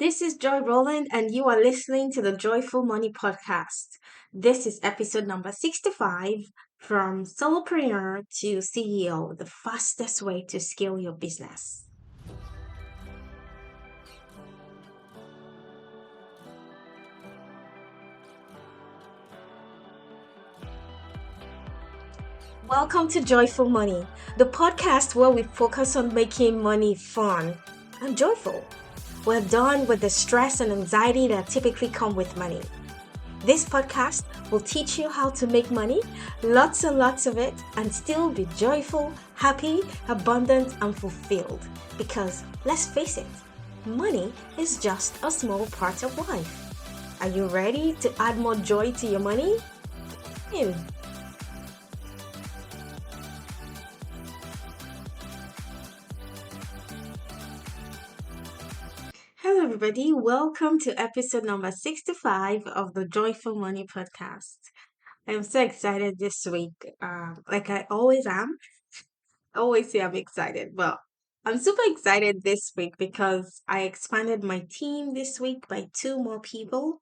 This is Joy Roland, and you are listening to the Joyful Money Podcast. This is episode number 65, from Solopreneur to CEO, the fastest way to scale your business. Welcome to Joyful Money, the podcast where we focus on making money fun and joyful. We're done with the stress and anxiety that typically come with money. This podcast will teach you how to make money, lots and lots of it, and still be joyful, happy, abundant, and fulfilled. Because let's face it, money is just a small part of life. Are you ready to add more joy to your money? Hmm. Hello, everybody. Welcome to episode number 65 of the Joyful Money Podcast. I'm so excited this week. Like I always am. I always say I'm excited. Well, I'm super excited this week because I expanded my team this week by two more people.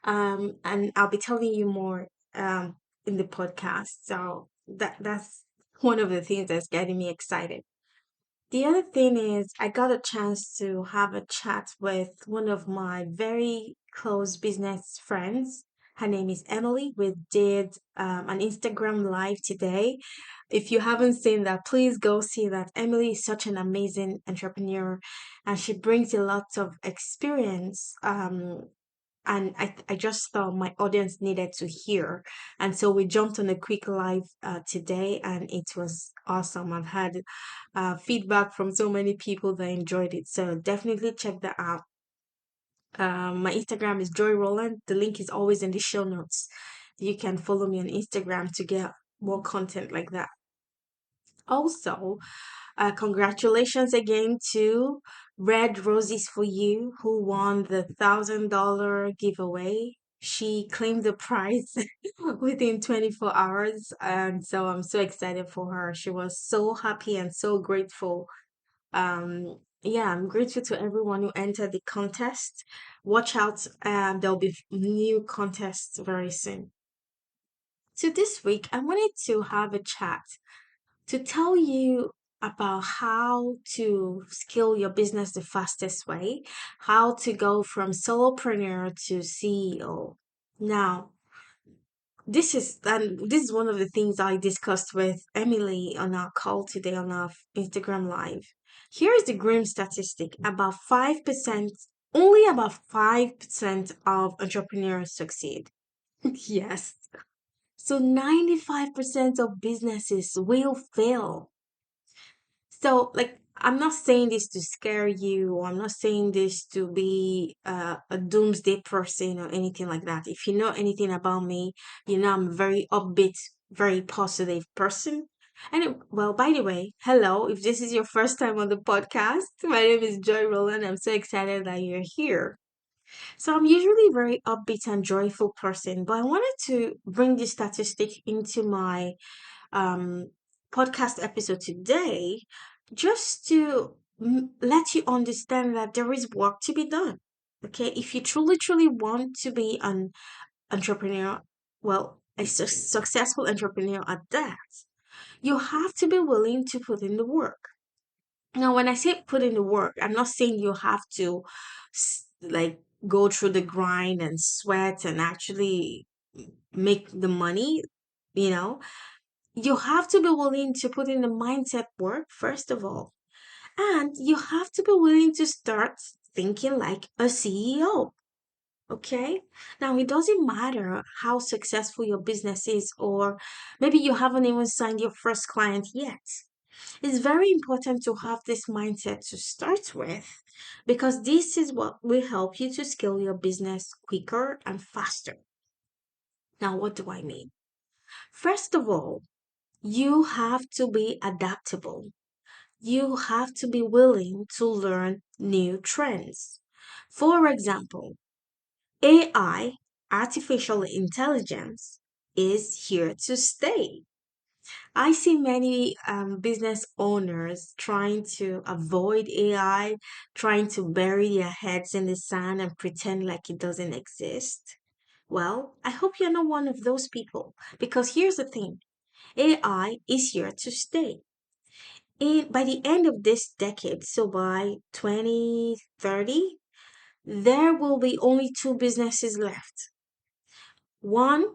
And I'll be telling you more in the podcast. So that's one of the things that's getting me excited. The other thing is, I got a chance to have a chat with one of my very close business friends. Her name is Emily. We did an Instagram live today. If you haven't seen that, please go see that. Emily is such an amazing entrepreneur, and she brings a lot of experience. And I just thought my audience needed to hear. And so we jumped on a quick live today, and it was awesome. I've had feedback from so many people that enjoyed it. So definitely check that out. My Instagram is Joy Roland. The link is always in the show notes. You can follow me on Instagram to get more content like that. Also, congratulations again to Red Roses for You, who won the $1,000 giveaway. She claimed the prize within 24 hours, and so I'm so excited for her. She was so happy and so grateful. Yeah, I'm grateful to everyone who entered the contest. Watch out, there'll be new contests very soon. So this week, I wanted to have a chat to tell you about how to scale your business the fastest way, how to go from solopreneur to CEO. Now, this is one of the things I discussed with Emily on our call today on our Instagram live. Here is the grim statistic. Only about 5% of entrepreneurs succeed. Yes. So 95% of businesses will fail. So, like, I'm not saying this to scare you, or I'm not saying this to be a doomsday person or anything like that. If you know anything about me, you know I'm a very upbeat, very positive person. And well, by the way, hello. If this is your first time on the podcast, my name is Joy Roland. I'm so excited that you're here. So I'm usually a very upbeat and joyful person, but I wanted to bring this statistic into my um, podcast episode today just to let you understand that there is work to be done. Okay, if you truly, truly want to be an entrepreneur, well, a successful entrepreneur at that, you have to be willing to put in the work. Now, when I say put in the work, I'm not saying you have to like go through the grind and sweat and actually make the money, you know. You have to be willing to put in the mindset work, first of all. And you have to be willing to start thinking like a CEO. Okay. Now, it doesn't matter how successful your business is, or maybe you haven't even signed your first client yet. It's very important to have this mindset to start with, because this is what will help you to scale your business quicker and faster. Now, what do I mean? First of all, you have to be adaptable. You have to be willing to learn new trends. For example, AI, artificial intelligence, is here to stay. I see many business owners trying to avoid AI, trying to bury their heads in the sand and pretend like it doesn't exist. Well, I hope you're not one of those people because here's the thing, AI is here to stay. By the end of this decade, so by 2030, there will be only two businesses left. One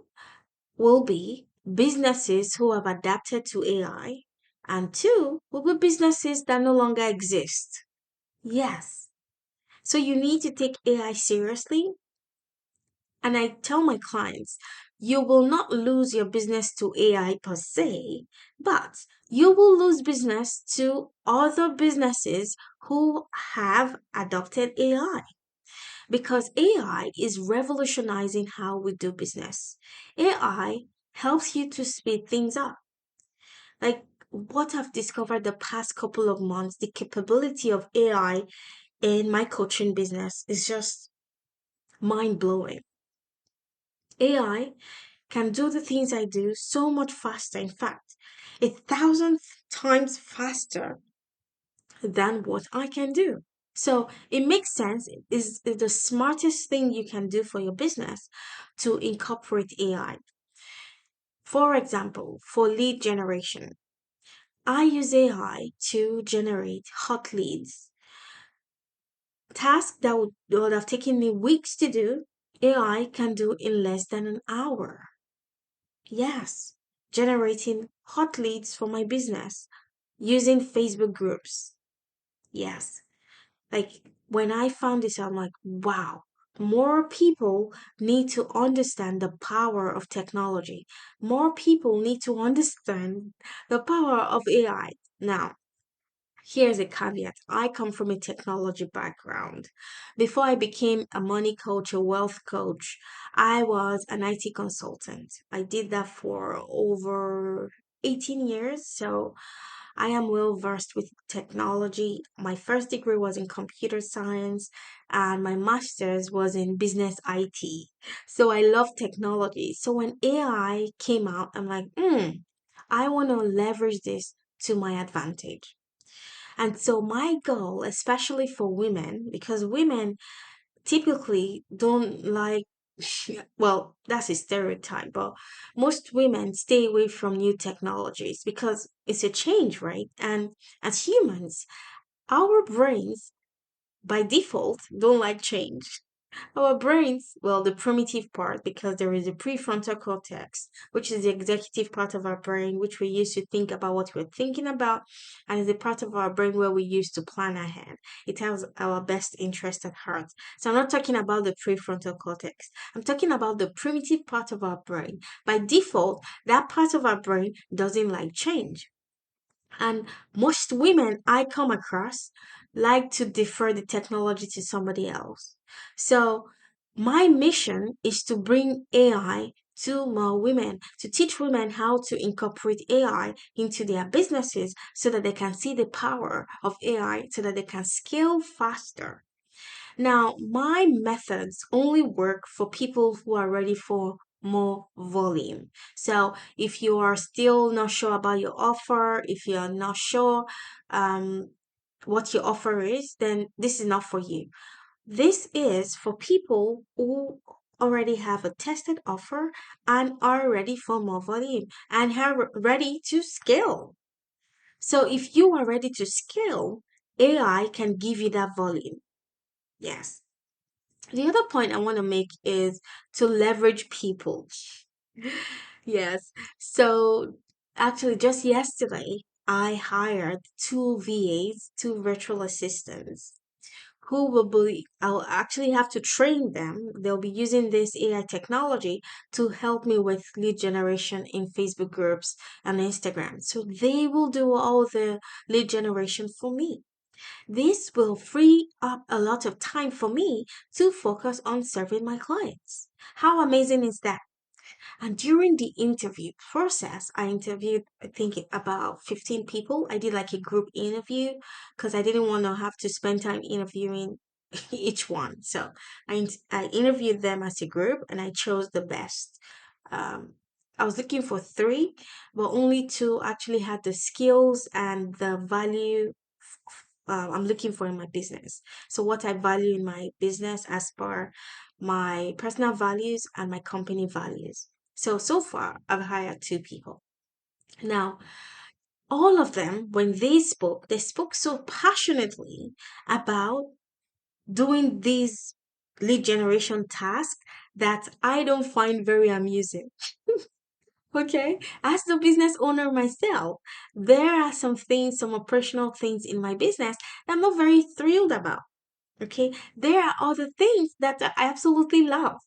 will be businesses who have adapted to AI, and two will be businesses that no longer exist. Yes. So you need to take AI seriously. And I tell my clients, you will not lose your business to AI per se, but you will lose business to other businesses who have adopted AI because AI is revolutionizing how we do business. AI helps you to speed things up. Like what I've discovered the past couple of months, the capability of AI in my coaching business is just mind blowing. AI can do the things I do so much faster. In fact, 1,000 times faster than what I can do. So it makes sense. Is the smartest thing you can do for your business to incorporate AI. For example, for lead generation, I use AI to generate hot leads. Tasks that would have taken me weeks to do, AI can do in less than an hour. Yes, generating hot leads for my business using Facebook groups. Yes, like when I found this, I'm like, wow, more people need to understand the power of technology. More people need to understand the power of AI. Now, here's a caveat. I come from a technology background. Before I became a money coach, a wealth coach, I was an IT consultant. I did that for over 18 years. So I am well versed with technology. My first degree was in computer science, and my master's was in business IT. So I love technology. So when AI came out, I'm like, I want to leverage this to my advantage. And so my goal, especially for women, because women typically don't like, well, that's a stereotype, but most women stay away from new technologies because it's a change, right? And as humans, our brains by default don't like change. Our brains, well, the primitive part, because there is a prefrontal cortex, which is the executive part of our brain, which we use to think about what we're thinking about, and is the part of our brain where we use to plan ahead. It has our best interest at heart. So I'm not talking about the prefrontal cortex. I'm talking about the primitive part of our brain. By default, that part of our brain doesn't like change. And most women I come across like to defer the technology to somebody else. So my mission is to bring AI to more women, to teach women how to incorporate AI into their businesses so that they can see the power of AI, so that they can scale faster. Now, my methods only work for people who are ready for more volume. So, if you are still not sure about your offer, if you're not sure um, what your offer is, then this is not for you. This is for people who already have a tested offer and are ready for more volume and are ready to scale. So, if you are ready to scale, AI can give you that volume. Yes. The other point I want to make is to leverage people. Yes. So actually, just yesterday, I hired two VAs, two virtual assistants, who will be, I'll actually have to train them. They'll be using this AI technology to help me with lead generation in Facebook groups and Instagram. So they will do all the lead generation for me. This will free up a lot of time for me to focus on serving my clients. How amazing is that? And during the interview process, I interviewed, I think, about 15 people. I did like a group interview because I didn't want to have to spend time interviewing each one. So I interviewed them as a group and I chose the best. Um, I was looking for three, but only two actually had the skills and the value I'm looking for in my business. So, what I value in my business as per my personal values and my company values. So far, I've hired two people. Now, all of them, when they spoke so passionately about doing these lead generation tasks that I don't find very amusing. Okay, as the business owner myself, there are some things, some operational things in my business that I'm not very thrilled about. Okay, there are other things that I absolutely love,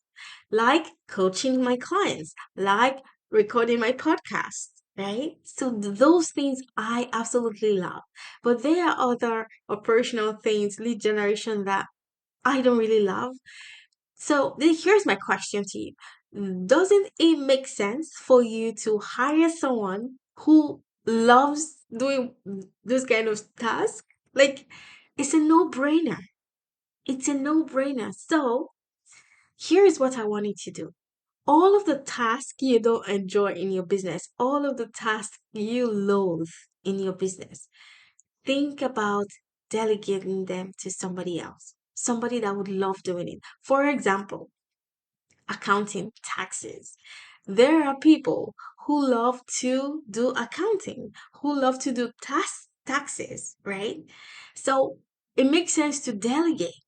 like coaching my clients, like recording my podcast, right? So those things I absolutely love. But there are other operational things, lead generation, that I don't really love. So here's my question to you. Doesn't it make sense for you to hire someone who loves doing this kind of task? Like, it's a no-brainer. It's a no-brainer. So here's what I want you to do. All of the tasks you don't enjoy in your business, all of the tasks you loathe in your business, think about delegating them to somebody else, somebody that would love doing it. For example, accounting, taxes. There are people who love to do accounting, who love to do taxes, right? So it makes sense to delegate.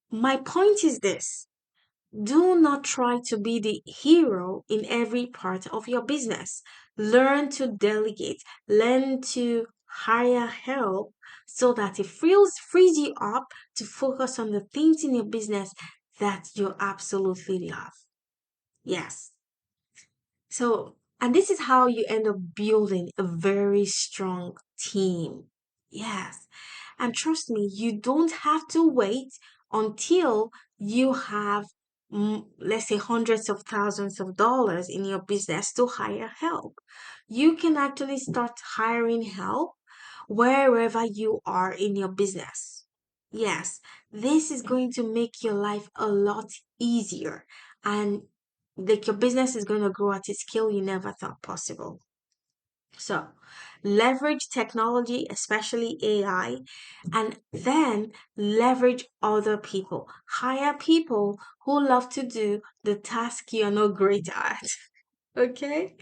My point is this: do not try to be the hero in every part of your business. Learn to delegate, learn to hire help so that it frees you up to focus on the things in your business that you absolutely love. Yes. So, and this is how you end up building a very strong team. Yes. And trust me, you don't have to wait until you have, let's say, hundreds of thousands of dollars in your business to hire help. You can actually start hiring help wherever you are in your business. Yes, this is going to make your life a lot easier, and like your business is going to grow at a scale you never thought possible. So, leverage technology, especially AI, and then leverage other people. Hire people who love to do the task you're not great at. Okay?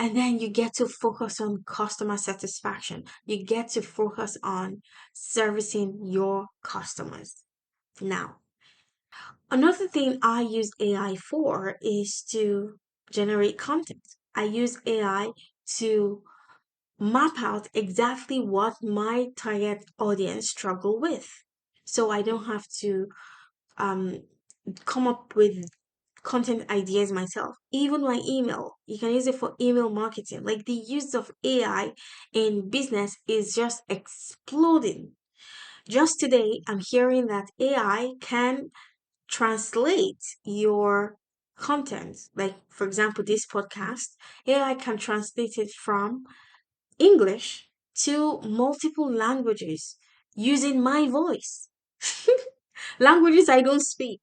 And then you get to focus on customer satisfaction. You get to focus on servicing your customers. Now, another thing I use AI for is to generate content. I use AI to map out exactly what my target audience struggle with. So I don't have to um, come up with content ideas myself. Even my email, you can use it for email marketing. Like the use of AI in business is just exploding. Just today, I'm hearing that AI can translate your content. Like, for example, this podcast, AI can translate it from English to multiple languages using my voice. Languages I don't speak.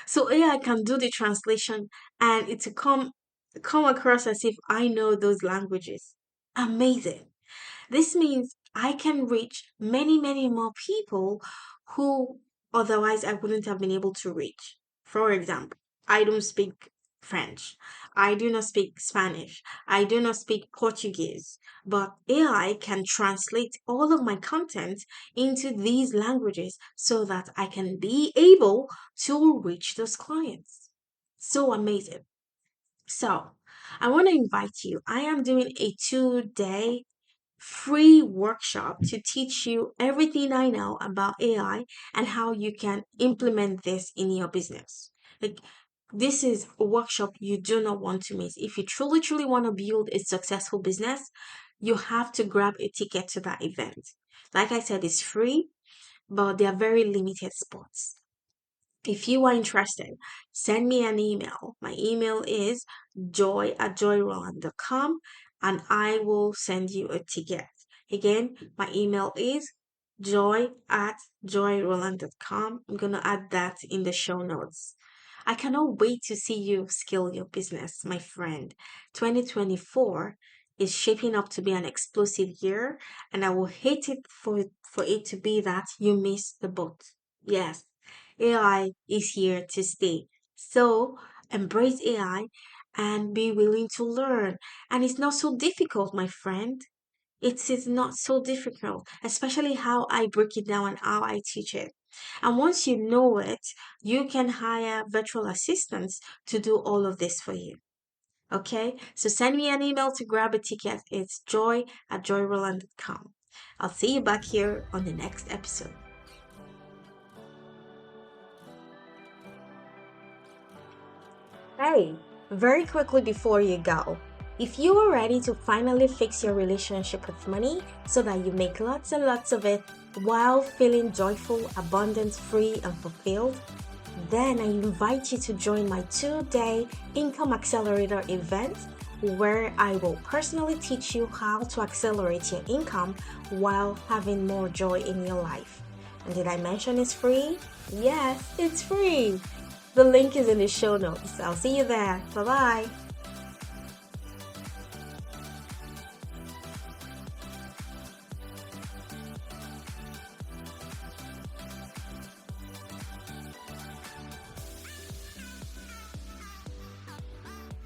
So AI can do the translation and it to come across as if I know those languages. Amazing. This means I can reach many, many more people who otherwise I wouldn't have been able to reach. For example, I don't speak French. I do not speak Spanish. I do not speak Portuguese. But AI can translate all of my content into these languages so that I can be able to reach those clients. So amazing. So, I want to invite you. I am doing a 2-day free workshop to teach you everything I know about AI and how you can implement this in your business. Like, this is a workshop you do not want to miss. If you truly, truly want to build a successful business, you have to grab a ticket to that event. Like I said, it's free, but there are very limited spots. If you are interested, send me an email. My email is joy@joyroland.com and I will send you a ticket. Again, my email is joy@joyroland.com. I'm going to add that in the show notes. I cannot wait to see you scale your business, my friend. 2024 is shaping up to be an explosive year, and I will hate it for it to be that you miss the boat. Yes, AI is here to stay. So embrace AI and be willing to learn. And it's not so difficult, my friend. It is not so difficult, especially how I break it down and how I teach it. And once you know it, you can hire virtual assistants to do all of this for you. Okay? So send me an email to grab a ticket. It's joy@joyroland.com. I'll see you back here on the next episode. Hey, very quickly before you go, if you are ready to finally fix your relationship with money so that you make lots and lots of it while feeling joyful, abundant, free, and fulfilled, then I invite you to join my 2-day Income Accelerator event where I will personally teach you how to accelerate your income while having more joy in your life. And did I mention it's free? Yes, it's free. The link is in the show notes. I'll see you there. Bye bye.